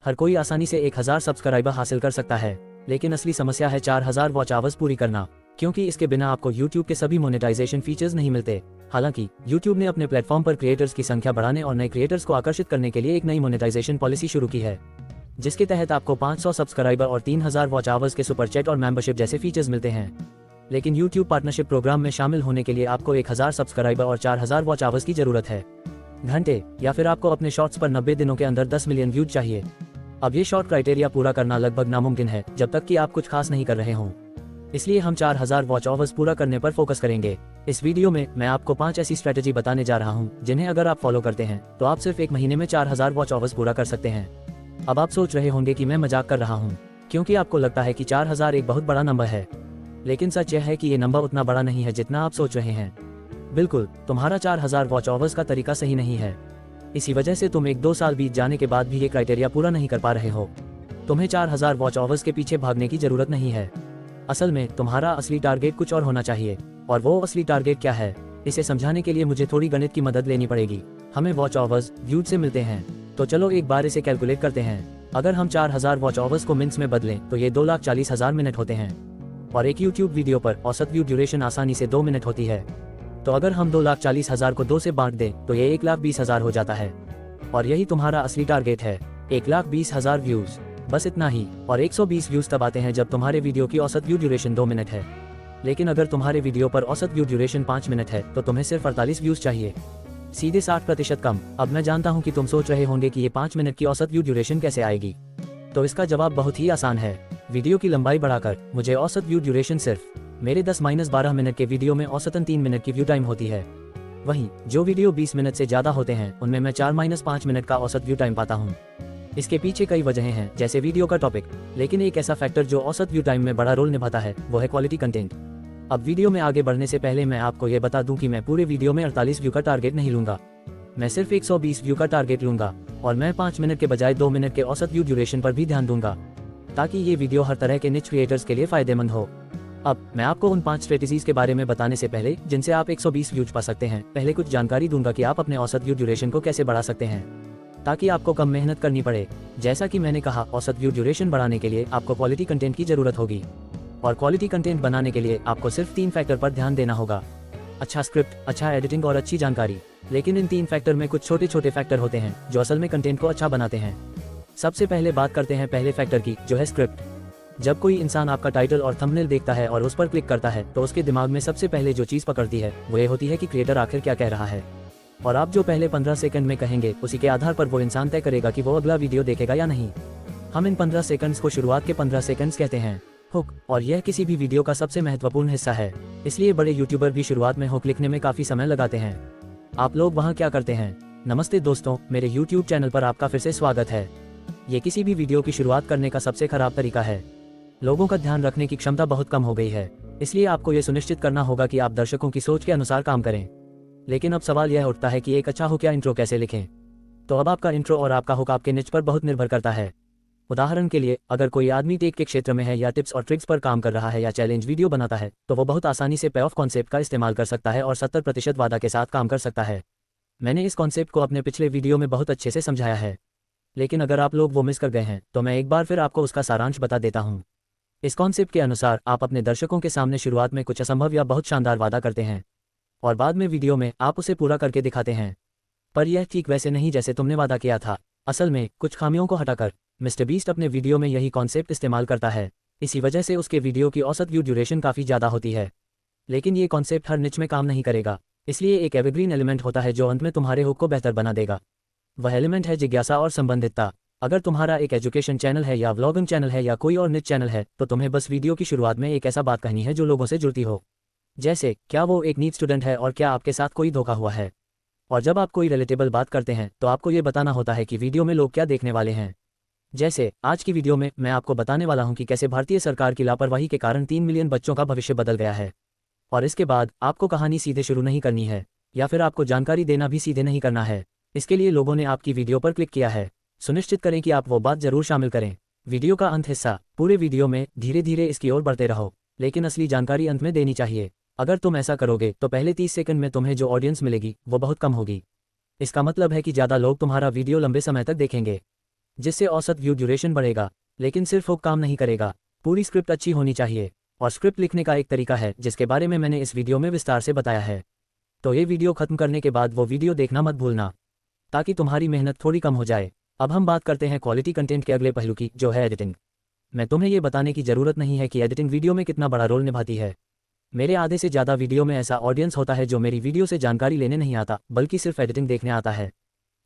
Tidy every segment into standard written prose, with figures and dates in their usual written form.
हर कोई आसानी से 1000 सब्सक्राइबर हासिल कर सकता है, लेकिन असली समस्या है 4000 वॉच आवर्स पूरी करना, क्योंकि इसके बिना आपको YouTube के सभी मोनेटाइजेशन फीचर्स नहीं मिलते। हालांकि YouTube ने अपने प्लेटफॉर्म पर क्रिएटर्स की संख्या बढ़ाने और नए क्रिएटर्स को आकर्षित करने के लिए एक नई मोनेटाइजेशन पॉलिसी शुरू की है, जिसके तहत आपको 500 सब्सक्राइबर और 3000 वॉच आवर्स के सुपर चैट और मेंबरशिप जैसे फीचर्स मिलते हैं। लेकिन YouTube पार्टनरशिप प्रोग्राम में शामिल होने के लिए आपको 1000 सब्सक्राइबर और 4000 वॉच आवर्स की जरूरत है घंटे, या फिर आपको अपने शॉर्ट्स पर 90 दिनों के अंदर 10 मिलियन व्यूज चाहिए। अब ये शॉर्ट क्राइटेरिया पूरा करना लगभग नामुमकिन है जब तक कि आप कुछ खास नहीं कर रहे हों। इसलिए हम 4000 वॉच आवर्स पूरा करने पर फोकस करेंगे। इस वीडियो में मैं आपको 5 ऐसी स्ट्रेटेजी बताने जा रहा हूं जिन्हें अगर आप फॉलो करते हैं तो आप सिर्फ एक महीने में 4000 वॉच आवर्स पूरा कर सकते हैं। अब आप सोच रहे होंगे कि मैं मजाक कर रहा हूं, क्योंकि आपको लगता है कि 4000 एक बहुत बड़ा नंबर है, लेकिन सच यह है कि ये नंबर उतना बड़ा नहीं है जितना आप सोच रहे हैं। बिल्कुल, तुम्हारा 4000 वॉच आवर्स का तरीका सही नहीं है। इसी वजह से तुम 1-2 साल बीत जाने के बाद भी ये क्राइटेरिया पूरा नहीं कर पा रहे हो। तुम्हें 4000 वॉच आवर्स के पीछे भागने की जरूरत नहीं है। असल में तुम्हारा असली टारगेट कुछ और होना चाहिए, और वो असली टारगेट क्या है, इसे समझाने के लिए मुझे थोड़ी गणित की मदद लेनी पड़ेगी। हमें वॉच आवर्स व्यूज से मिलते हैं, तो चलो एक बार इसे कैलकुलेट करते हैं। अगर हम 4000 वॉच आवर्स को मिनट्स में बदलें तो ये 2,40,000 मिनट होते हैं, और एक YouTube वीडियो पर औसत व्यू ड्यूरेशन आसानी से 2 मिनट होती है। तो अगर हम 2,40,000 को 2 से बांट दें तो ये 1,20,000 हो जाता है, और यही तुम्हारा असली टारगेट है, 1,20,000 व्यूज। बस इतना ही। और 120 व्यूज तब आते हैं जब तुम्हारे वीडियो की औसत व्यू ड्यूरेशन 2 मिनट है। लेकिन अगर तुम्हारे वीडियो पर औसत व्यू ड्यूरेशन 5 मिनट है तो तुम्हें सिर्फ 48 व्यूज चाहिए, सीधे 60% कम। अब मैं जानता हूं कि तुम सोच रहे होंगे कि ये 5 मिनट की औसत व्यू ड्यूरेशन कैसे आएगी। तो इसका जवाब बहुत ही आसान है, वीडियो की लंबाई बढ़ाकर। मुझे औसत व्यू ड्यूरेशन सिर्फ मेरे 10-12 मिनट के वीडियो में औसतन 3 मिनट की व्यू टाइम होती है। वहीं जो वीडियो 20 मिनट से ज्यादा होते हैं उनमें मैं 4-5 मिनट का औसत व्यू टाइम पाता हूँ। इसके पीछे कई वजहें हैं, जैसे वीडियो का टॉपिक, लेकिन एक ऐसा फैक्टर जो औसत व्यू टाइम में बड़ा रोल निभाता है वो है क्वालिटी कंटेंट। अब वीडियो में आगे बढ़ने से पहले मैं आपको ये बता दूं कि मैं पूरे वीडियो में 48 व्यू का टारगेट नहीं लूंगा, मैं सिर्फ 120 व्यू का टारगेट लूंगा, और मैं 5 मिनट के बजाय 2 मिनट के औसत व्यू ड्यूरेशन पर भी ध्यान दूंगा, ताकि ये वीडियो हर तरह के निच क्रिएटर्स के लिए फायदेमंद हो। अब मैं आपको उन 5 स्ट्रेटेजीज के बारे में बताने से पहले जिनसे आप 120 व्यूज पा सकते हैं, पहले कुछ जानकारी दूंगा कि आप अपने औसत व्यू ड्यूरेशन को कैसे बढ़ा सकते हैं, ताकि आपको कम मेहनत करनी पड़े। जैसा कि मैंने कहा, औसत व्यू ड्यूरेशन बढ़ाने के लिए आपको क्वालिटी कंटेंट की जरूरत होगी, और क्वालिटी कंटेंट बनाने के लिए आपको सिर्फ 3 फैक्टर पर ध्यान देना होगा: अच्छा स्क्रिप्ट, अच्छा एडिटिंग और अच्छी जानकारी। लेकिन इन 3 फैक्टर में कुछ छोटे छोटे फैक्टर होते हैं जो असल में कंटेंट को अच्छा बनाते हैं। सबसे पहले बात करते हैं पहले फैक्टर की, जो है स्क्रिप्ट। जब कोई इंसान आपका टाइटल और थंबनेल देखता है और उस पर क्लिक करता है तो उसके दिमाग में सबसे पहले जो चीज़ पकड़ती है वो ये होती है कि क्रिएटर आखिर क्या कह रहा है, और आप जो पहले 15 सेकंड में कहेंगे उसी के आधार पर वो इंसान तय करेगा कि वो अगला वीडियो देखेगा या नहीं। हम इन 15 सेकंड्स को शुरुआत के 15 सेकंड्स कहते हैं, हुक, और यह किसी भी वीडियो का सबसे महत्वपूर्ण हिस्सा है। इसलिए बड़े यूट्यूबर भी शुरुआत में हुक लिखने में काफ़ी समय लगाते हैं। आप लोग वहाँ क्या करते हैं? नमस्ते दोस्तों, मेरे यूट्यूब चैनल पर आपका फिर से स्वागत है। ये किसी भी वीडियो की शुरुआत करने का सबसे खराब तरीका है। लोगों का ध्यान रखने की क्षमता बहुत कम हो गई है, इसलिए आपको ये सुनिश्चित करना होगा कि आप दर्शकों की सोच के अनुसार काम करें। लेकिन अब सवाल यह उठता है कि एक अच्छा हुक या इंट्रो कैसे लिखें। तो अब आपका इंट्रो और आपका हुक आपके निच पर बहुत निर्भर करता है। उदाहरण के लिए, अगर कोई आदमी टेक के क्षेत्र में है या टिप्स और ट्रिक्स पर काम कर रहा है या चैलेंज वीडियो बनाता है, तो वो बहुत आसानी से पे ऑफ कॉन्सेप्ट का इस्तेमाल कर सकता है और 70% वादा के साथ काम कर सकता है। मैंने इस कॉन्सेप्ट को अपने पिछले वीडियो में बहुत अच्छे से समझाया है, लेकिन अगर आप लोग वो मिस कर गए हैं तो मैं एक बार फिर आपको उसका सारांश बता देता हूँ। इस कॉन्सेप्ट के अनुसार आप अपने दर्शकों के सामने शुरुआत में कुछ असंभव या बहुत शानदार वादा करते हैं, और बाद में वीडियो में आप उसे पूरा करके दिखाते हैं। पर यह ठीक वैसे नहीं जैसे तुमने वादा किया था। असल में कुछ खामियों को हटाकर मिस्टर बीस्ट अपने वीडियो में यही कॉन्सेप्ट इस्तेमाल करता है। इसी वजह से उसके वीडियो की औसत व्यू ड्यूरेशन काफ़ी ज़्यादा होती है। लेकिन ये कॉन्सेप्ट हर निच में काम नहीं करेगा, इसलिए एक एवरग्रीन एलिमेंट होता है जो अंत में तुम्हारे हुक को बेहतर बना देगा। वह एलिमेंट है जिज्ञासा और संबंधितता। अगर तुम्हारा एक एजुकेशन चैनल है या व्लॉगिंग चैनल है या कोई और निच चैनल है, तो तुम्हें बस वीडियो की शुरुआत में एक ऐसा बात कहनी है जो लोगों से जुड़ती हो, जैसे क्या वो एक नीट स्टूडेंट है और क्या आपके साथ कोई धोखा हुआ है। और जब आप कोई रिलेटेबल बात करते हैं तो आपको ये बताना होता है कि वीडियो में लोग क्या देखने वाले हैं। जैसे आज की वीडियो में मैं आपको बताने वाला हूं कि कैसे भारतीय सरकार की लापरवाही के कारण 3 मिलियन बच्चों का भविष्य बदल गया है। और इसके बाद आपको कहानी सीधे शुरू नहीं करनी है, या फिर आपको जानकारी देना भी सीधे नहीं करना है। इसके लिए लोगों ने आपकी वीडियो पर क्लिक किया है। सुनिश्चित करें कि आप वो बात जरूर शामिल करें। वीडियो का अंत हिस्सा, पूरे वीडियो में धीरे धीरे इसकी ओर बढ़ते रहो, लेकिन असली जानकारी अंत में देनी चाहिए। अगर तुम ऐसा करोगे तो पहले 30 सेकंड में तुम्हें जो ऑडियंस मिलेगी वो बहुत कम होगी। इसका मतलब है कि ज़्यादा लोग तुम्हारा वीडियो लंबे समय तक देखेंगे। जिससे औसत व्यू ड्यूरेशन बढ़ेगा। लेकिन सिर्फ वो काम नहीं करेगा, पूरी स्क्रिप्ट अच्छी होनी चाहिए। और स्क्रिप्ट लिखने का एक तरीका है जिसके बारे में मैंने इस वीडियो में विस्तार से बताया है। तो ये वीडियो खत्म करने के बाद वो वीडियो देखना मत भूलना, ताकि तुम्हारी मेहनत थोड़ी कम हो जाए। अब हम बात करते हैं क्वालिटी कंटेंट के अगले पहलू की, जो है एडिटिंग। मैं तुम्हें ये बताने की ज़रूरत नहीं है कि एडिटिंग वीडियो में कितना बड़ा रोल निभाती है। मेरे आधे से ज़्यादा वीडियो में ऐसा ऑडियंस होता है जो मेरी वीडियो से जानकारी लेने नहीं आता, बल्कि सिर्फ एडिटिंग देखने आता है।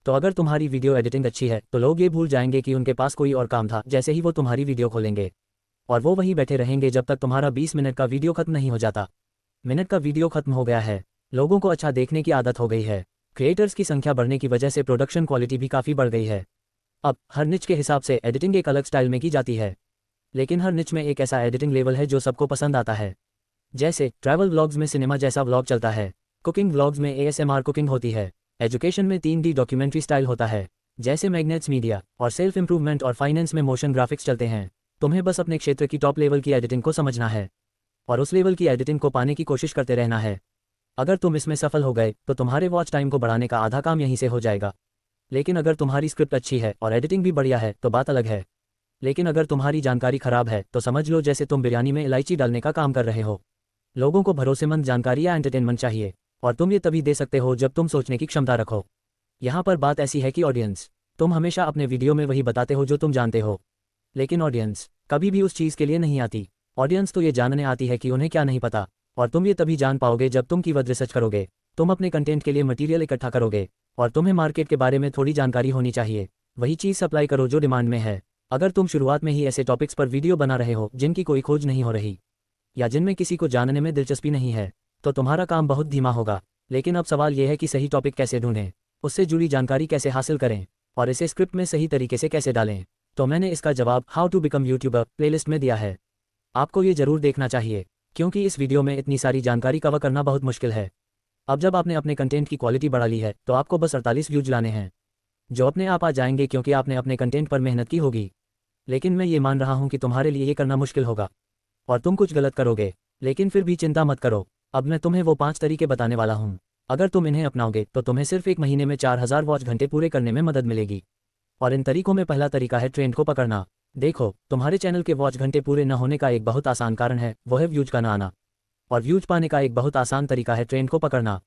तो अगर तुम्हारी वीडियो एडिटिंग अच्छी है तो लोग ये भूल जाएंगे कि उनके पास कोई और काम था जैसे ही वो तुम्हारी वीडियो खोलेंगे, और वो वहीं बैठे रहेंगे जब तक तुम्हारा 20 मिनट का वीडियो खत्म नहीं हो जाता। मिनट का वीडियो खत्म हो गया है, लोगों को अच्छा देखने की आदत हो गई है। क्रिएटर्स की संख्या बढ़ने की वजह से प्रोडक्शन क्वालिटी भी काफ़ी बढ़ गई है। अब हर निच के हिसाब से एडिटिंग एक अलग स्टाइल में की जाती है, लेकिन हर निच में एक ऐसा एडिटिंग लेवल है जो सबको पसंद आता है। जैसे ट्रैवल व्लॉग्स में सिनेमा जैसा व्लॉग चलता है, कुकिंग व्लॉग्स में ASMR कुकिंग होती है, एजुकेशन में 3D डॉक्यूमेंट्री स्टाइल होता है जैसे मैग्नेट्स मीडिया, और सेल्फ इंप्रूवमेंट और फाइनेंस में मोशन ग्राफिक्स चलते हैं। तुम्हें बस अपने क्षेत्र की टॉप लेवल की एडिटिंग को समझना है और उस लेवल की एडिटिंग को पाने की कोशिश करते रहना है। अगर तुम इसमें सफल हो गए तो तुम्हारे वॉच टाइम को बढ़ाने का आधा काम यहीं से हो जाएगा। लेकिन अगर तुम्हारी स्क्रिप्ट अच्छी है और एडिटिंग भी बढ़िया है तो बात अलग है। लेकिन अगर तुम्हारी जानकारी खराब है तो समझ लो जैसे तुम बिरयानी में इलायची डालने का काम कर रहे हो। लोगों को भरोसेमंद जानकारी या एंटरटेनमेंट चाहिए, और तुम ये तभी दे सकते हो जब तुम सोचने की क्षमता रखो। यहाँ पर बात ऐसी है कि ऑडियंस, तुम हमेशा अपने वीडियो में वही बताते हो जो तुम जानते हो, लेकिन ऑडियंस कभी भी उस चीज़ के लिए नहीं आती। ऑडियंस तो ये जानने आती है कि उन्हें क्या नहीं पता, और तुम ये तभी जान पाओगे जब तुम कीवर्ड रिसर्च करोगे। तुम अपने कंटेंट के लिए मटेरियल इकट्ठा करोगे, और तुम्हें मार्केट के बारे में थोड़ी जानकारी होनी चाहिए। वही चीज़ सप्लाई करो जो डिमांड में है। अगर तुम शुरुआत में ही ऐसे टॉपिक्स पर वीडियो बना रहे हो जिनकी कोई खोज नहीं हो रही, या जिनमें किसी को जानने में दिलचस्पी नहीं है, तो तुम्हारा काम बहुत धीमा होगा। लेकिन अब सवाल यह है कि सही टॉपिक कैसे ढूंढें, उससे जुड़ी जानकारी कैसे हासिल करें, और इसे स्क्रिप्ट में सही तरीके से कैसे डालें। तो मैंने इसका जवाब how to become YouTuber playlist में दिया है। आपको ये जरूर देखना चाहिए, क्योंकि इस वीडियो में इतनी सारी जानकारी कवर करना बहुत मुश्किल है। अब जब आपने अपने कंटेंट की क्वालिटी बढ़ा ली है तो आपको बस 48 व्यूज लाने हैं, जो अपने आप आ जाएंगे क्योंकि आपने अपने कंटेंट पर मेहनत की होगी। लेकिन मैं ये मान रहा हूँ कि तुम्हारे लिए ये करना मुश्किल होगा और तुम कुछ गलत करोगे, लेकिन फिर भी चिंता मत करो। अब मैं तुम्हें वो 5 तरीके बताने वाला हूँ। अगर तुम इन्हें अपनाओगे तो तुम्हें सिर्फ 1 महीने में 4000 वॉच घंटे पूरे करने में मदद मिलेगी। और इन तरीकों में पहला तरीका है ट्रेंड को पकड़ना। देखो, तुम्हारे चैनल के वॉच घंटे पूरे न होने का एक बहुत आसान कारण है, वो है व्यूज का न आना। और व्यूज पाने का एक बहुत आसान तरीका है ट्रेंड को पकड़ना।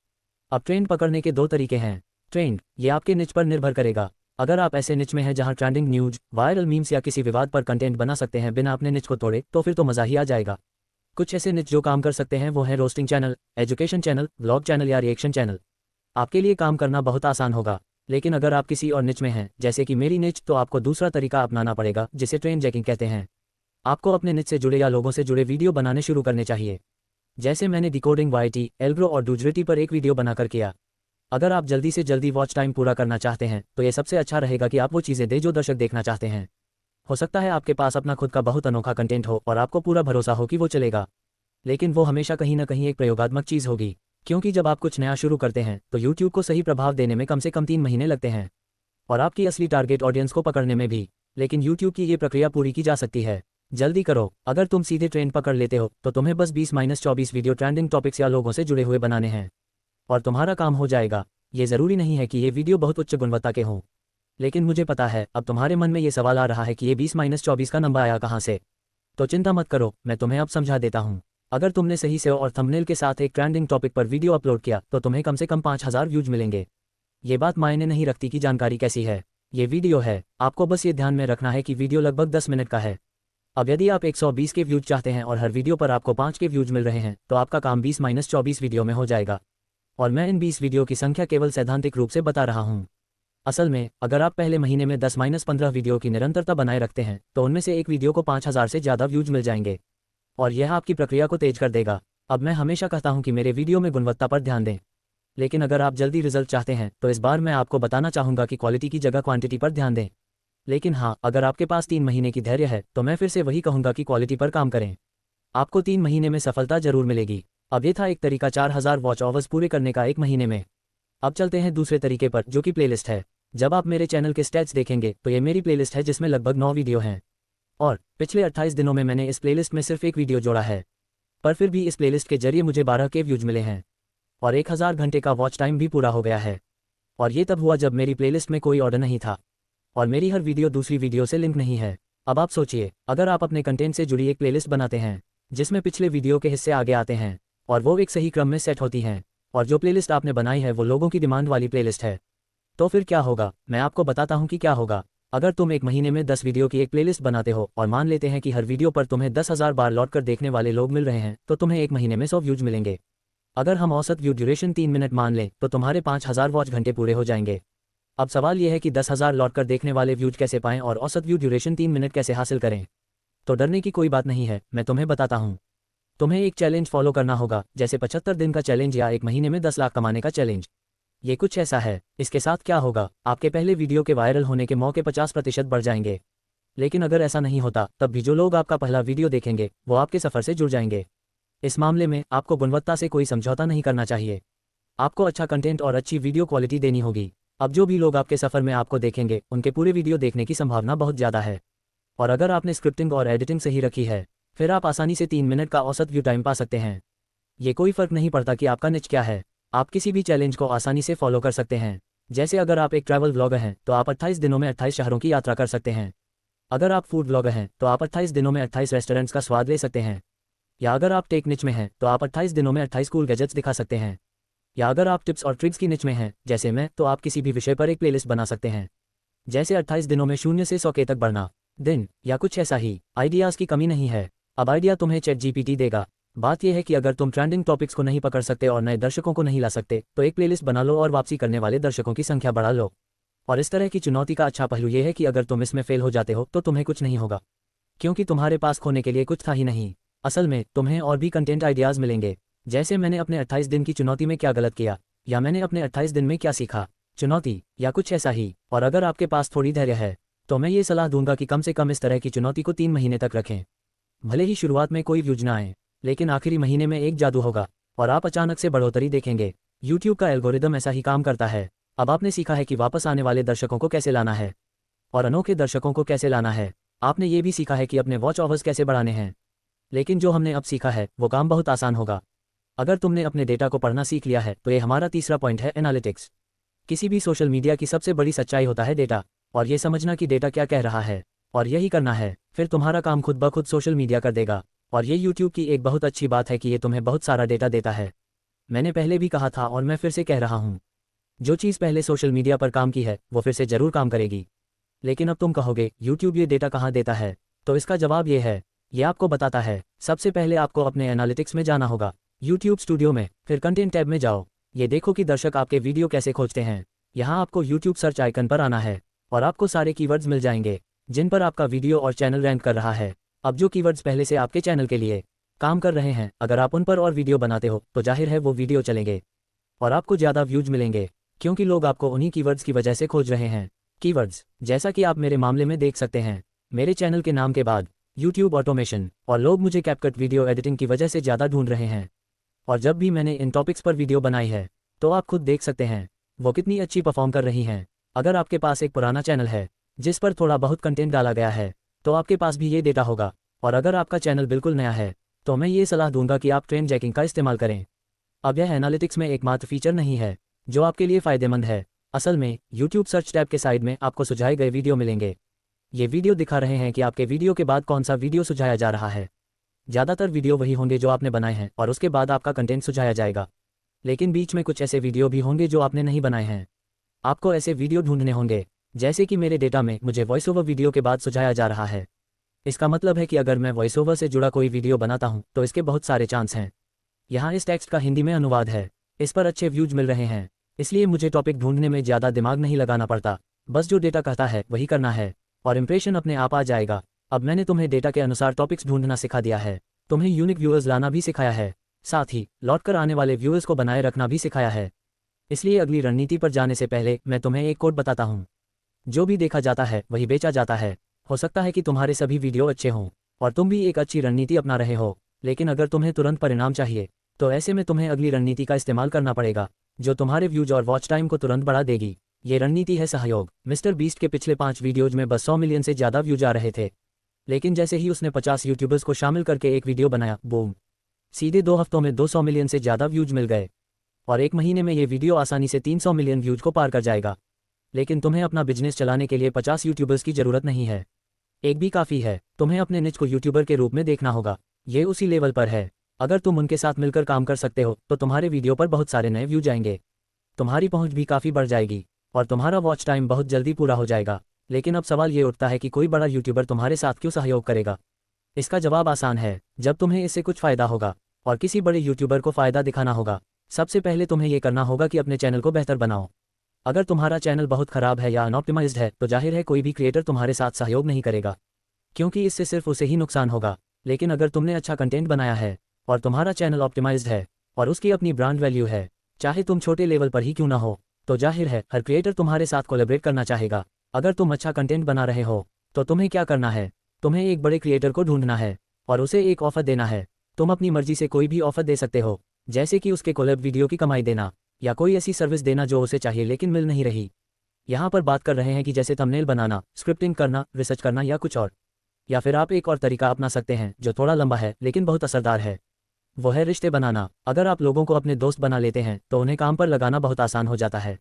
अब ट्रेंड पकड़ने के 2 तरीके हैं। ट्रेंड, ये आपके निच पर निर्भर करेगा। अगर आप ऐसे निच में हैं जहां ट्रेंडिंग न्यूज, वायरल मीम्स या किसी विवाद पर कंटेंट बना सकते हैं बिना अपने निच को तोड़े, तो फिर तो मजा ही आ जाएगा। कुछ ऐसे निच जो काम कर सकते हैं वो है roasting channel, education channel, vlog channel या रिएक्शन चैनल। आपके लिए काम करना बहुत आसान होगा। लेकिन अगर आप किसी और निच में हैं, जैसे कि मेरी निच, तो आपको दूसरा तरीका अपनाना पड़ेगा जिसे ट्रेंड जैकिंग कहते हैं। आपको अपने निच से जुड़े या लोगों से जुड़े वीडियो बनाने शुरू करने चाहिए, जैसे मैंने डिकोडिंग YT, एल्ब्रो और डूजरिटी पर एक वीडियो बनाकर किया। अगर आप जल्दी से जल्दी वॉच टाइम पूरा करना चाहते हैं तो ये सबसे अच्छा रहेगा कि आप वो चीज़ें दें जो दर्शक देखना चाहते हैं। हो सकता है आपके पास अपना खुद का बहुत अनोखा कंटेंट हो और आपको पूरा भरोसा हो कि वो चलेगा, लेकिन वो हमेशा कहीं ना कहीं एक प्रयोगात्मक चीज़ होगी, क्योंकि जब आप कुछ नया शुरू करते हैं तो YouTube को सही प्रभाव देने में कम से कम 3 महीने लगते हैं, और आपकी असली टारगेट ऑडियंस को पकड़ने में भी। लेकिन YouTube की ये प्रक्रिया पूरी की जा सकती है। जल्दी करो, अगर तुम सीधे ट्रेंड पकड़ लेते हो तो तुम्हें बस 20-24 वीडियो ट्रेंडिंग टॉपिक्स या लोगों से जुड़े हुए बनाने हैं, और तुम्हारा काम हो जाएगा। ये ज़रूरी नहीं है कि ये वीडियो बहुत उच्च गुणवत्ता के हों, लेकिन मुझे पता है अब तुम्हारे मन में ये सवाल आ रहा है कि ये 20-24 का नंबर आया कहाँ से। तो चिंता मत करो, मैं तुम्हें अब समझा देता हूँ। अगर तुमने सही से और थंबनेल के साथ एक ट्रेंडिंग टॉपिक पर वीडियो अपलोड किया तो तुम्हें कम से कम 5000 व्यूज मिलेंगे। ये बात मायने नहीं रखती कि जानकारी कैसी है, ये वीडियो है। आपको बस ये ध्यान में रखना है कि वीडियो लगभग 10 मिनट का है। अब यदि आप 120 के व्यूज चाहते हैं और हर वीडियो पर आपको 5 के व्यूज मिल रहे हैं तो आपका काम 20-24 वीडियो में हो जाएगा। और मैं इन 20 वीडियो की संख्या केवल सैद्धांतिक रूप से बता रहा हूँ। असल में अगर आप पहले महीने में 10-15 वीडियो की निरंतरता बनाए रखते हैं तो उनमें से एक वीडियो को 5000 से ज़्यादा व्यूज मिल जाएंगे, और यह आपकी प्रक्रिया को तेज कर देगा। अब मैं हमेशा कहता हूं कि मेरे वीडियो में गुणवत्ता पर ध्यान दें, लेकिन अगर आप जल्दी रिजल्ट चाहते हैं तो इस बार मैं आपको बताना चाहूँगा कि क्वालिटी की जगह क्वांटिटी पर ध्यान दें। लेकिन हाँ, अगर आपके पास 3 महीने की धैर्य है तो मैं फिर से वही कहूँगा कि क्वालिटी पर काम करें। आपको 3 महीने में सफलता जरूर मिलेगी। अब ये था एक तरीका 4000 वॉच आवर्स पूरे करने का 1 महीने में। अब चलते हैं दूसरे तरीके पर, जो कि प्लेलिस्ट है। जब आप मेरे चैनल के स्टैट्स देखेंगे तो ये मेरी प्लेलिस्ट है जिसमें लगभग 9 वीडियो हैं, और पिछले 28 दिनों में मैंने इस प्लेलिस्ट में सिर्फ 1 वीडियो जोड़ा है, पर फिर भी इस प्लेलिस्ट के जरिए मुझे 12 के व्यूज मिले हैं और 1000 घंटे का वॉच टाइम भी पूरा हो गया है। और ये तब हुआ जब मेरी प्लेलिस्ट में कोई ऑर्डर नहीं था और मेरी हर वीडियो दूसरी वीडियो से लिंक नहीं है। अब आप सोचिए, अगर आप अपने कंटेंट से जुड़ी एक प्लेलिस्ट बनाते हैं जिसमें पिछले वीडियो के हिस्से आगे आते हैं और वो एक सही क्रम में सेट होती हैं, और जो प्लेलिस्ट आपने बनाई है वो लोगों की डिमांड वाली प्लेलिस्ट है, तो फिर क्या होगा? मैं आपको बताता हूँ कि क्या होगा। अगर तुम एक महीने में 10 वीडियो की एक प्लेलिस्ट बनाते हो और मान लेते हैं कि हर वीडियो पर तुम्हें 10,000 बार लौट कर देखने वाले लोग मिल रहे हैं, तो तुम्हें एक महीने में 100 व्यूज मिलेंगे। अगर हम औसत व्यू ड्यूरेशन 3 मिनट मान लें तो तुम्हारे 5,000 वॉच घंटे पूरे हो जाएंगे। अब सवाल यह है कि 10,000 लौट कर देखने वाले व्यूज कैसे पाएं और औसत व्यू ड्यूरेशन 3 मिनट कैसे हासिल करें? तो डरने की कोई बात नहीं है, मैं तुम्हें बताता हूँ। तुम्हें एक चैलेंज फॉलो करना होगा, जैसे 75 दिन का चैलेंज या एक महीने में 10 लाख कमाने का चैलेंज। ये कुछ ऐसा है। इसके साथ क्या होगा? आपके पहले वीडियो के वायरल होने के मौके 50% बढ़ जाएंगे। लेकिन अगर ऐसा नहीं होता, तब भी जो लोग आपका पहला वीडियो देखेंगे वो आपके सफ़र से जुड़ जाएंगे। इस मामले में आपको गुणवत्ता से कोई समझौता नहीं करना चाहिए। आपको अच्छा कंटेंट और अच्छी वीडियो क्वालिटी देनी होगी। अब जो भी लोग आपके सफ़र में आपको देखेंगे उनके पूरे वीडियो देखने की संभावना बहुत ज़्यादा है। और अगर आपने स्क्रिप्टिंग और एडिटिंग सही रखी है, फिर आप आसानी से 3 मिनट का औसत व्यू टाइम पा सकते हैं। ये कोई फ़र्क नहीं पड़ता कि आपका निच क्या है, आप किसी भी चैलेंज को आसानी से फॉलो कर सकते हैं। जैसे अगर आप एक ट्रैवल व्लॉगर हैं तो आप 28 दिनों में 28 शहरों की यात्रा कर सकते हैं। अगर आप फूड व्लॉगर हैं तो आप 28 दिनों में 28 रेस्टोरेंट्स का स्वाद ले सकते हैं। या अगर आप टेक निच में हैं तो आप 28 दिनों में 28 कूल गैजेट्स दिखा सकते हैं। या अगर आप टिप्स और ट्रिक्स की निच में हैं जैसे मैं, तो आप किसी भी विषय पर एक प्लेलिस्ट बना सकते हैं, जैसे 28 दिनों में 0 से 100 तक बढ़ना दिन, या कुछ ऐसा ही। आइडियाज़ की कमी नहीं है। अब आइडिया तुम्हें ChatGPT देगा। बात यह है कि अगर तुम ट्रेंडिंग टॉपिक्स को नहीं पकड़ सकते और नए दर्शकों को नहीं ला सकते, तो एक प्लेलिस्ट बना लो और वापसी करने वाले दर्शकों की संख्या बढ़ा लो। और इस तरह की चुनौती का अच्छा पहलू यह है कि अगर तुम इसमें फेल हो जाते हो तो तुम्हें कुछ नहीं होगा, क्योंकि तुम्हारे पास खोने के लिए कुछ था ही नहीं। असल में तुम्हें और भी कंटेंट आइडियाज़ मिलेंगे, जैसे मैंने अपने 28 दिन की चुनौती में क्या गलत किया, या मैंने अपने 28 दिन में क्या सीखा, चुनौती, या कुछ ऐसा ही। और अगर आपके पास थोड़ी धैर्य है तो मैं ये सलाह दूंगा कि कम से कम इस तरह की चुनौती को 3 महीने तक रखें। भले ही शुरुआत में कोई व्यूज ना आए, लेकिन आखिरी महीने में एक जादू होगा और आप अचानक से बढ़ोतरी देखेंगे। YouTube का एल्गोरिदम ऐसा ही काम करता है। अब आपने सीखा है कि वापस आने वाले दर्शकों को कैसे लाना है और अनोखे दर्शकों को कैसे लाना है। आपने ये भी सीखा है कि अपने वॉच आवर्स कैसे बढ़ाने हैं। लेकिन जो हमने अब सीखा है वो काम बहुत आसान होगा। अगर तुमने अपने डेटा को पढ़ना सीख लिया है तो ये हमारा तीसरा पॉइंट है, एनालिटिक्स। किसी भी सोशल मीडिया की सबसे बड़ी सच्चाई होता है डेटा, और ये समझना कि डेटा क्या कह रहा है और यही करना है। फिर तुम्हारा काम खुद ब खुद सोशल मीडिया कर देगा। और ये YouTube की एक बहुत अच्छी बात है कि ये तुम्हें बहुत सारा डेटा देता है। मैंने पहले भी कहा था और मैं फिर से कह रहा हूँ, जो चीज़ पहले सोशल मीडिया पर काम की है वो फिर से ज़रूर काम करेगी। लेकिन अब तुम कहोगे YouTube ये डेटा कहाँ देता है, तो इसका जवाब ये है, ये आपको बताता है। सबसे पहले आपको अपने एनालिटिक्स में जाना होगा, YouTube स्टूडियो में, फिर कंटेंट टैब में जाओ। ये देखो कि दर्शक आपके वीडियो कैसे खोजते हैं। यहाँ आपको YouTube सर्च आइकन पर आना है और आपको सारे कीवर्ड्स मिल जाएंगे जिन पर आपका वीडियो और चैनल रैंक कर रहा है। अब जो कीवर्ड्स पहले से आपके चैनल के लिए काम कर रहे हैं, अगर आप उन पर और वीडियो बनाते हो तो जाहिर है वो वीडियो चलेंगे और आपको ज़्यादा व्यूज मिलेंगे, क्योंकि लोग आपको उन्हीं कीवर्ड्स की वजह से खोज रहे हैं। कीवर्ड्स, जैसा कि आप मेरे मामले में देख सकते हैं, मेरे चैनल के नाम के बाद YouTube ऑटोमेशन, और लोग मुझे कैपकट वीडियो एडिटिंग की वजह से ज़्यादा ढूंढ रहे हैं। और जब भी मैंने इन टॉपिक्स पर वीडियो बनाई है तो आप खुद देख सकते हैं वो कितनी अच्छी परफॉर्म कर रही हैं। अगर आपके पास एक पुराना चैनल है जिस पर थोड़ा बहुत कंटेंट डाला गया है तो आपके पास भी ये डेटा होगा। और अगर आपका चैनल बिल्कुल नया है तो मैं ये सलाह दूंगा कि आप ट्रेंड जैकिंग का इस्तेमाल करें। अब यह एनालिटिक्स में एकमात्र फीचर नहीं है जो आपके लिए फ़ायदेमंद है। असल में YouTube सर्च टैब के साइड में आपको सुझाए गए वीडियो मिलेंगे। ये वीडियो दिखा रहे हैं कि आपके वीडियो के बाद कौन सा वीडियो सुझाया जा रहा है। ज़्यादातर वीडियो वही होंगे जो आपने बनाए हैं और उसके बाद आपका कंटेंट सुझाया जाएगा। लेकिन बीच में कुछ ऐसे वीडियो भी होंगे जो आपने नहीं बनाए हैं। आपको ऐसे वीडियो ढूंढने होंगे, जैसे कि मेरे डेटा में मुझे वॉइस ओवर वीडियो के बाद सुझाया जा रहा है। इसका मतलब है कि अगर मैं वॉइस ओवर से जुड़ा कोई वीडियो बनाता हूं तो इसके बहुत सारे चांस हैं। यहाँ इस टेक्स्ट का हिंदी में अनुवाद है, इस पर अच्छे व्यूज मिल रहे हैं, इसलिए मुझे टॉपिक ढूंढने में ज़्यादा दिमाग नहीं लगाना पड़ता। बस जो डेटा कहता है वही करना है और इंप्रेशन अपने आप आ जाएगा। अब मैंने तुम्हें डेटा के अनुसार टॉपिक्स ढूंढना सिखा दिया है, तुम्हें यूनिक व्यूअर्स लाना भी सिखाया है, साथ ही लौट कर आने वाले व्यूअर्स को बनाए रखना भी सिखाया है। इसलिए अगली रणनीति पर जाने से पहले मैं तुम्हें एक कोड बताता हूँ, जो भी देखा जाता है वही बेचा जाता है। हो सकता है कि तुम्हारे सभी वीडियो अच्छे हों और तुम भी एक अच्छी रणनीति अपना रहे हो, लेकिन अगर तुम्हें तुरंत परिणाम चाहिए तो ऐसे में तुम्हें अगली रणनीति का इस्तेमाल करना पड़ेगा जो तुम्हारे व्यूज और वॉच टाइम को तुरंत बढ़ा देगी। ये रणनीति है सहयोग। मिस्टर बीस्ट के पिछले 5 वीडियोज में बस 100 मिलियन से ज़्यादा व्यूज आ रहे थे, लेकिन जैसे ही उसने 50 यूट्यूबर्स को शामिल करके एक वीडियो बनाया, बूम, सीधे 2 हफ्तों में 200 मिलियन से ज़्यादा व्यूज मिल गए और एक महीने में ये वीडियो आसानी से 300 मिलियन व्यूज को पार कर जाएगा। लेकिन तुम्हें अपना बिजनेस चलाने के लिए 50 यूट्यूबर्स की जरूरत नहीं है, एक भी काफ़ी है। तुम्हें अपने निच को यूट्यूबर के रूप में देखना होगा, ये उसी लेवल पर है। अगर तुम उनके साथ मिलकर काम कर सकते हो तो तुम्हारे वीडियो पर बहुत सारे नए व्यू जाएंगे, तुम्हारी पहुंच भी काफ़ी बढ़ जाएगी और तुम्हारा वॉच टाइम बहुत जल्दी पूरा हो जाएगा। लेकिन अब सवाल ये उठता है कि कोई बड़ा यूट्यूबर तुम्हारे साथ क्यों सहयोग करेगा। इसका जवाब आसान है, जब तुम्हें इससे कुछ फ़ायदा होगा और किसी बड़े यूट्यूबर को फ़ायदा दिखाना होगा। सबसे पहले तुम्हें ये करना होगा कि अपने चैनल को बेहतर बनाओ। अगर तुम्हारा चैनल बहुत ख़राब है या अनऑप्टिमाइज्ड है तो जाहिर है कोई भी क्रिएटर तुम्हारे साथ सहयोग नहीं करेगा, क्योंकि इससे सिर्फ उसे ही नुकसान होगा। लेकिन अगर तुमने अच्छा कंटेंट बनाया है और तुम्हारा चैनल ऑप्टिमाइज्ड है और उसकी अपनी ब्रांड वैल्यू है, चाहे तुम छोटे लेवल पर ही क्यों ना हो, तो जाहिर है हर क्रिएटर तुम्हारे साथ कोलैबोरेट करना चाहेगा। अगर तुम अच्छा कंटेंट बना रहे हो तो तुम्हें क्या करना है, तुम्हें एक बड़े क्रिएटर को ढूंढना है और उसे एक ऑफर देना है। तुम अपनी मर्जी से कोई भी ऑफर दे सकते हो, जैसे कि उसके कोलैब वीडियो की कमाई देना या कोई ऐसी सर्विस देना जो उसे चाहिए लेकिन मिल नहीं रही। यहाँ पर बात कर रहे हैं कि जैसे थंबनेल बनाना, स्क्रिप्टिंग करना, रिसर्च करना या कुछ और। या फिर आप एक और तरीका अपना सकते हैं जो थोड़ा लंबा है लेकिन बहुत असरदार है, वो है रिश्ते बनाना। अगर आप लोगों को अपने दोस्त बना लेते हैं तो उन्हें काम पर लगाना बहुत आसान हो जाता है,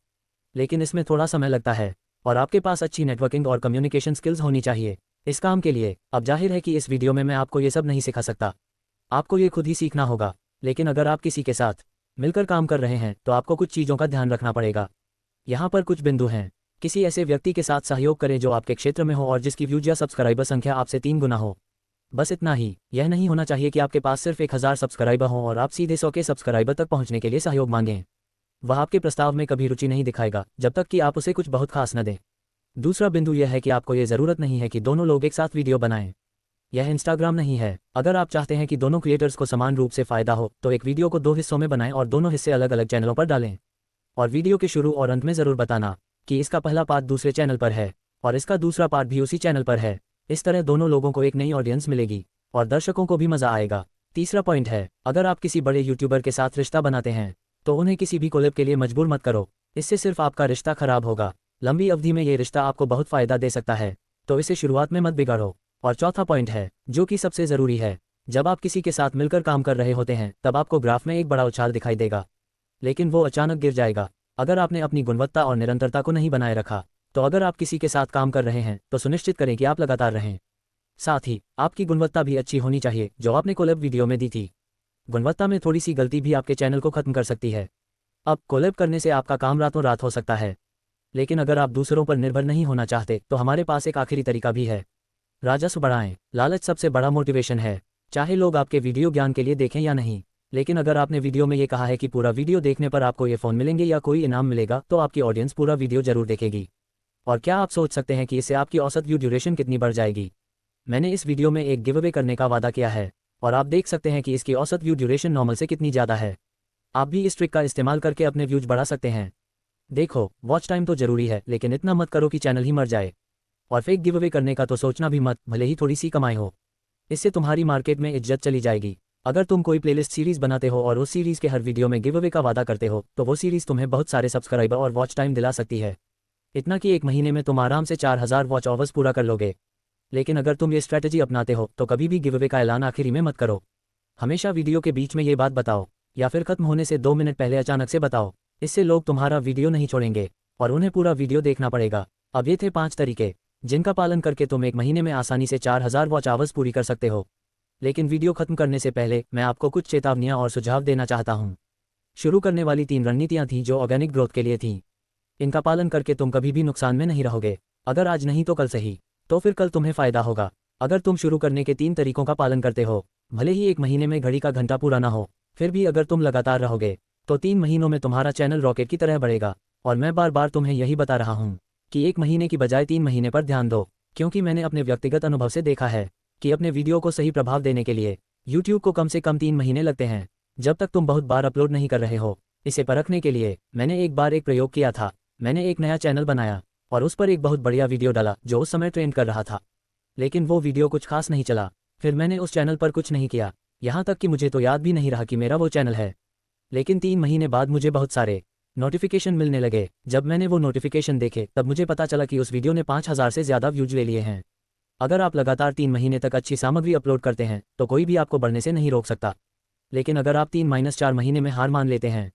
लेकिन इसमें थोड़ा समय लगता है और आपके पास अच्छी नेटवर्किंग और कम्युनिकेशन स्किल्स होनी चाहिए इस काम के लिए। अब जाहिर है कि इस वीडियो में मैं आपको ये सब नहीं सिखा सकता, आपको ये खुद ही सीखना होगा। लेकिन अगर आप किसी के साथ मिलकर काम कर रहे हैं तो आपको कुछ चीज़ों का ध्यान रखना पड़ेगा। यहाँ पर कुछ बिंदु हैं। किसी ऐसे व्यक्ति के साथ सहयोग करें जो आपके क्षेत्र में हो और जिसकी व्यूज या सब्सक्राइबर संख्या आपसे 3 गुना हो। बस इतना ही, यह नहीं होना चाहिए कि आपके पास सिर्फ 1000 सब्सक्राइबर हों और आप सीधे 100 के सब्सक्राइबर तक पहुंचने के लिए सहयोग मांगें। वह आपके प्रस्ताव में कभी रुचि नहीं दिखाएगा जब तक कि आप उसे कुछ बहुत खास न दें। दूसरा बिंदु यह है कि आपको ये ज़रूरत नहीं है कि दोनों लोग एक साथ वीडियो बनाएं। यह इंस्टाग्राम नहीं है। अगर आप चाहते हैं कि दोनों क्रिएटर्स को समान रूप से फ़ायदा हो तो एक वीडियो को 2 हिस्सों में बनाएं और दोनों हिस्से अलग अलग चैनलों पर डालें। और वीडियो के शुरू और अंत में ज़रूर बताना कि इसका पहला पार्ट दूसरे चैनल पर है और इसका दूसरा पार्ट भी उसी चैनल पर है। इस तरह दोनों लोगों को एक नई ऑडियंस मिलेगी और दर्शकों को भी मज़ा आएगा। तीसरा पॉइंट है, अगर आप किसी बड़े यूट्यूबर के साथ रिश्ता बनाते हैं तो उन्हें किसी भी कोलैब के लिए मजबूर मत करो, इससे सिर्फ आपका रिश्ता खराब होगा। लंबी अवधि में ये रिश्ता आपको बहुत फ़ायदा दे सकता है, तो इसे शुरुआत में मत बिगाड़ो। और चौथा पॉइंट है जो कि सबसे ज़रूरी है, जब आप किसी के साथ मिलकर काम कर रहे होते हैं तब आपको ग्राफ में एक बड़ा उछाल दिखाई देगा, लेकिन वो अचानक गिर जाएगा अगर आपने अपनी गुणवत्ता और निरंतरता को नहीं बनाए रखा। तो अगर आप किसी के साथ काम कर रहे हैं तो सुनिश्चित करें कि आप लगातार रहें। साथ ही आपकी गुणवत्ता भी अच्छी होनी चाहिए जो आपने कोलैब वीडियो में दी थी। गुणवत्ता में थोड़ी सी गलती भी आपके चैनल को खत्म कर सकती है। अब कोलैब करने से आपका काम रातों रात हो सकता है, लेकिन अगर आप दूसरों पर निर्भर नहीं होना चाहते तो हमारे पास एक आखिरी तरीका भी है। राजस्व बढ़ाएं। लालच सबसे बड़ा मोटिवेशन है, चाहे लोग आपके वीडियो ज्ञान के लिए देखें या नहीं। लेकिन अगर आपने वीडियो में ये कहा है कि पूरा वीडियो देखने पर आपको ये फ़ोन मिलेंगे या कोई इनाम मिलेगा तो आपकी ऑडियंस पूरा वीडियो जरूर देखेगी। और क्या आप सोच सकते हैं कि इससे आपकी औसत व्यू ड्यूरेशन कितनी बढ़ जाएगी। मैंने इस वीडियो में एक गिव अवे करने का वादा किया है और आप देख सकते हैं कि इसकी औसत व्यू ड्यूरेशन नॉर्मल से कितनी ज़्यादा है। आप भी इस ट्रिक का इस्तेमाल करके अपने व्यूज बढ़ा सकते हैं। देखो, वॉच टाइम तो जरूरी है लेकिन इतना मत करो कि चैनल ही मर जाए। और फेक गिव अवे करने का तो सोचना भी मत, भले ही थोड़ी सी कमाई हो। इससे तुम्हारी मार्केट में इज्जत चली जाएगी। अगर तुम कोई प्लेलिस्ट सीरीज़ बनाते हो और उस सीरीज़ के हर वीडियो में गिव अवे का वादा करते हो तो वो सीरीज़ तुम्हें बहुत सारे सब्सक्राइबर और वॉच टाइम दिला सकती है। इतना कि 1 महीने में तुम आराम से 4000 वॉच आवर्स पूरा कर लोगे। लेकिन अगर तुम ये स्ट्रैटेजी अपनाते हो तो कभी भी गिव अवे का ऐलान आखिरी में मत करो। हमेशा वीडियो के बीच में ये बात बताओ या फिर खत्म होने से 2 मिनट पहले अचानक से बताओ। इससे लोग तुम्हारा वीडियो नहीं छोड़ेंगे और उन्हें पूरा वीडियो देखना पड़ेगा। अब ये थे 5 तरीके जिनका पालन करके तुम 1 महीने में आसानी से 4000 वॉच आवर्स पूरी कर सकते हो। लेकिन वीडियो खत्म करने से पहले मैं आपको कुछ चेतावनियां और सुझाव देना चाहता हूं। शुरू करने वाली 3 रणनीतियां थीं जो ऑर्गेनिक ग्रोथ के लिए थीं। इनका पालन करके तुम कभी भी नुकसान में नहीं रहोगे। अगर आज नहीं तो कल सही, तो फिर कल तुम्हें फ़ायदा होगा। अगर तुम शुरू करने के 3 तरीकों का पालन करते हो, भले ही 1 महीने में घड़ी का घंटा पूरा ना हो, फिर भी अगर तुम लगातार रहोगे तो 3 महीनों में तुम्हारा चैनल रॉकेट की तरह बढ़ेगा। और मैं बार बार तुम्हें यही बता रहा हूँ कि 1 महीने की बजाय 3 महीने पर ध्यान दो, क्योंकि मैंने अपने व्यक्तिगत अनुभव से देखा है कि अपने वीडियो को सही प्रभाव देने के लिए YouTube को कम से कम 3 महीने लगते हैं, जब तक तुम बहुत बार अपलोड नहीं कर रहे हो। इसे परखने के लिए मैंने एक बार एक प्रयोग किया था। मैंने एक नया चैनल बनाया और उस पर एक बहुत बढ़िया वीडियो डाला जो उस समय ट्रेंड कर रहा था, लेकिन वो वीडियो कुछ खास नहीं चला। फिर मैंने उस चैनल पर कुछ नहीं किया, यहाँ तक कि मुझे तो याद भी नहीं रहा कि मेरा वो चैनल है। लेकिन 3 महीने बाद मुझे बहुत सारे नोटिफिकेशन मिलने लगे। जब मैंने वो नोटिफिकेशन देखे तब मुझे पता चला कि उस वीडियो ने 5000 से ज़्यादा व्यूज ले लिए हैं। अगर आप लगातार 3 महीने तक अच्छी सामग्री अपलोड करते हैं तो कोई भी आपको बढ़ने से नहीं रोक सकता। लेकिन अगर आप 3-4 महीने में हार मान लेते हैं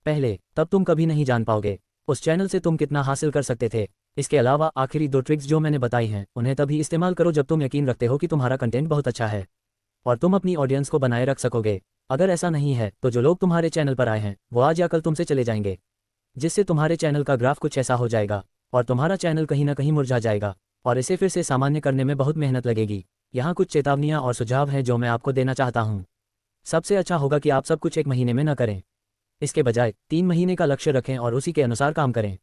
पहले, तब तुम कभी नहीं जान पाओगे। उस चैनल से तुम कितना हासिल कर सकते थे। इसके अलावा आखिरी 2 ट्रिक्स जो मैंने बताई हैं उन्हें तभी इस्तेमाल करो जब तुम यकीन रखते हो कि तुम्हारा कंटेंट बहुत अच्छा है और तुम अपनी ऑडियंस को बनाए रख सकोगे। अगर ऐसा नहीं है तो जो लोग तुम्हारे चैनल पर आए हैं वो आज या कल तुमसे चले जाएंगे, जिससे तुम्हारे चैनल का ग्राफ कुछ ऐसा हो जाएगा और तुम्हारा चैनल कहीं ना कहीं मुरझा जाएगा और इसे फिर से सामान्य करने में बहुत मेहनत लगेगी। यहाँ कुछ चेतावनियाँ और सुझाव हैं जो मैं आपको देना चाहता हूँ। सबसे अच्छा होगा कि आप सब कुछ 1 महीने में न करें। इसके बजाय 3 महीने का लक्ष्य रखें और उसी के अनुसार काम करें।